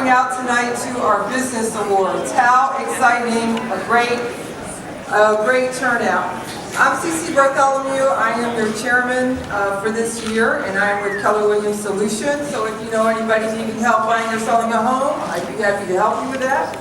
coming out tonight to our Business Awards. How exciting, a great turnout. I'm Cece Bartholomew. I am your chairman for this year, and I am with Keller Williams Solutions. So if you know anybody needing help buying or selling a home, I'd be happy to help you with that.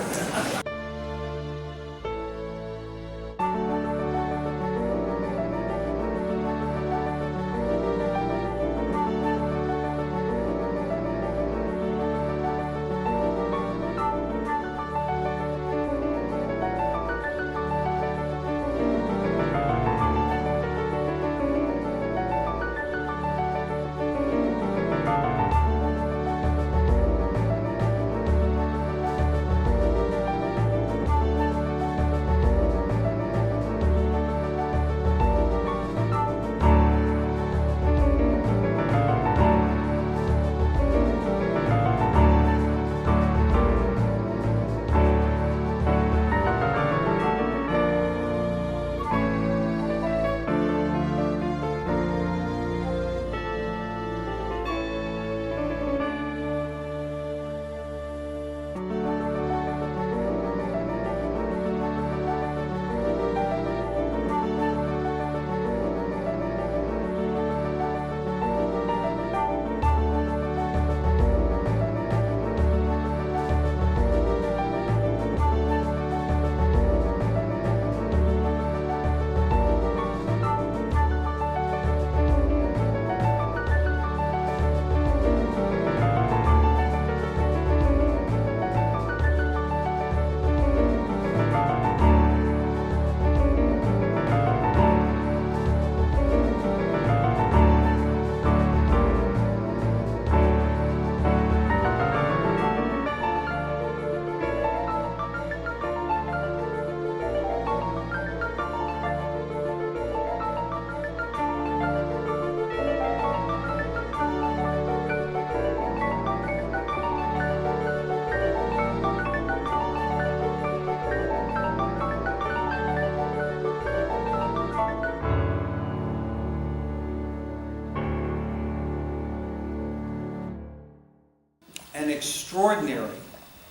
An extraordinary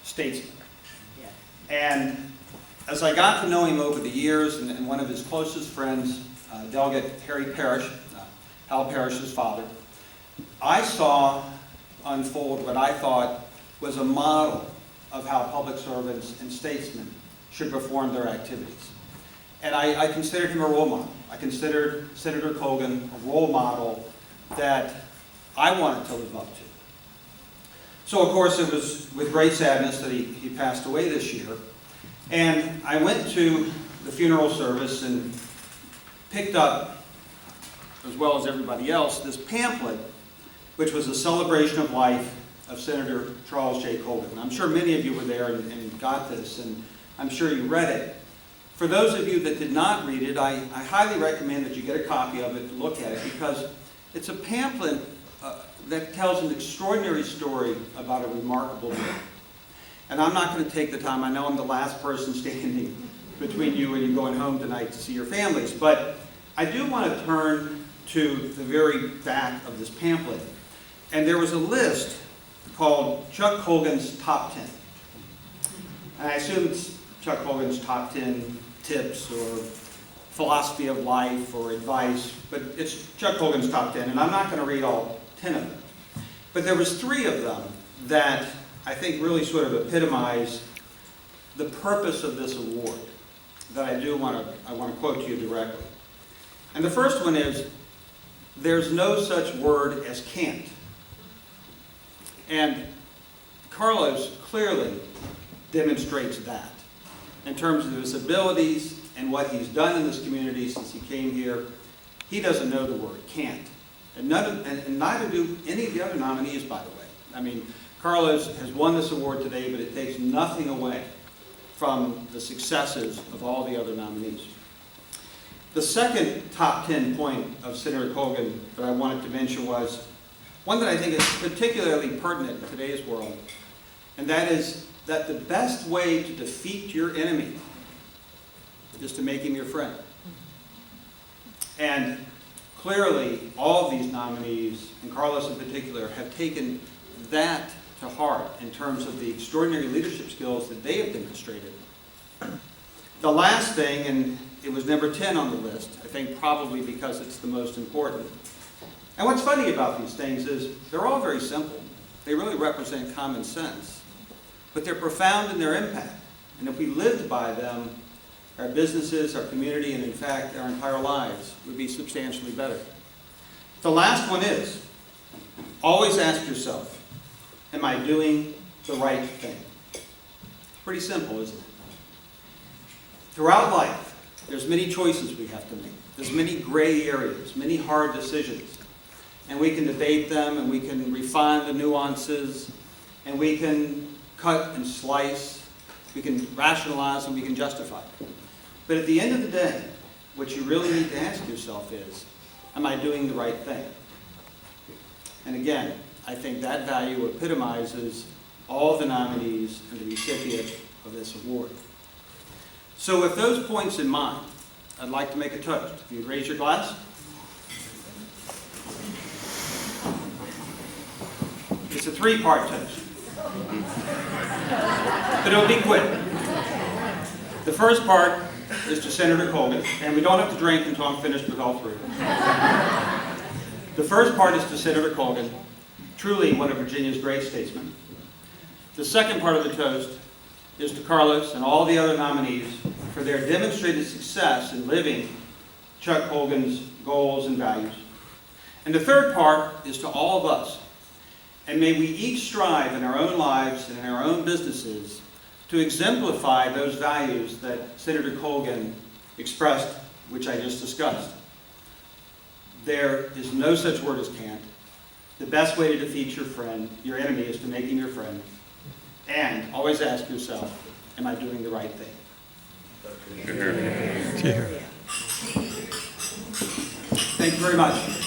statesman. And as I got to know him over the years, and one of his closest friends, Delegate Harry Parrish, Hal Parrish's father, I saw unfold what I thought was a model of how public servants and statesmen should perform their activities. And I considered him a role model. I considered Senator Cogan a role model that I wanted to live up to. So, of course, it was with great sadness that he passed away this year. And I went to the funeral service and picked up, as well as everybody else, this pamphlet, which was a celebration of life of Senator Charles J. Colgan. I'm sure many of you were there and got this, and I'm sure you read it. For those of you that did not read it, I highly recommend that you get a copy of it and look at it, because it's a pamphlet that tells an extraordinary story about a remarkable man. And I'm not going to take the time. I know I'm the last person standing between you and you going home tonight to see your families, but I do want to turn to the very back of this pamphlet. And there was a list called Chuck Colgan's Top 10. And I assume it's Chuck Colgan's Top 10 tips or philosophy of life or advice, but it's Chuck Colgan's Top 10, and I'm not going to read all 10 of them. But there was 3 of them that I think really sort of epitomize the purpose of this award that I want to quote to you directly. And the first one is, there's no such word as can't. And Carlos clearly demonstrates that in terms of his abilities and what he's done in this community since he came here. He doesn't know the word can't. And neither do any of the other nominees, by the way. I mean, Carlos has won this award today, but it takes nothing away from the successes of all the other nominees. The second top 10 point of Senator Colgan that I wanted to mention was one that I think is particularly pertinent in today's world, and that is that the best way to defeat your enemy is to make him your friend. And clearly, all of these nominees, and Carlos in particular, have taken that to heart in terms of the extraordinary leadership skills that they have demonstrated. The last thing, and it was number 10 on the list, I think probably because it's the most important. And what's funny about these things is they're all very simple. They really represent common sense, but they're profound in their impact. And if we lived by them, our businesses, our community, and in fact, our entire lives would be substantially better. The last one is, always ask yourself, am I doing the right thing? Pretty simple, isn't it? Throughout life, there's many choices we have to make. There's many gray areas, many hard decisions. And we can debate them, and we can refine the nuances, and we can cut and slice, we can rationalize, and we can justify. But at the end of the day, what you really need to ask yourself is, am I doing the right thing? And again, I think that value epitomizes all the nominees and the recipient of this award. So with those points in mind, I'd like to make a toast. If you'd raise your glass. It's a three-part toast. But it'll be quick. The first part is to Senator Colgan, and we don't have to drink until I'm finished with all three. The first part is to Senator Colgan, truly one of Virginia's great statesmen. The second part of the toast is to Carlos and all the other nominees for their demonstrated success in living Chuck Colgan's goals and values. And the third part is to all of us. And may we each strive in our own lives and in our own businesses to exemplify those values that Senator Colgan expressed, which I just discussed. There is no such word as can't. The best way to defeat your enemy is to make him your friend. And always ask yourself, am I doing the right thing? Thank you very much.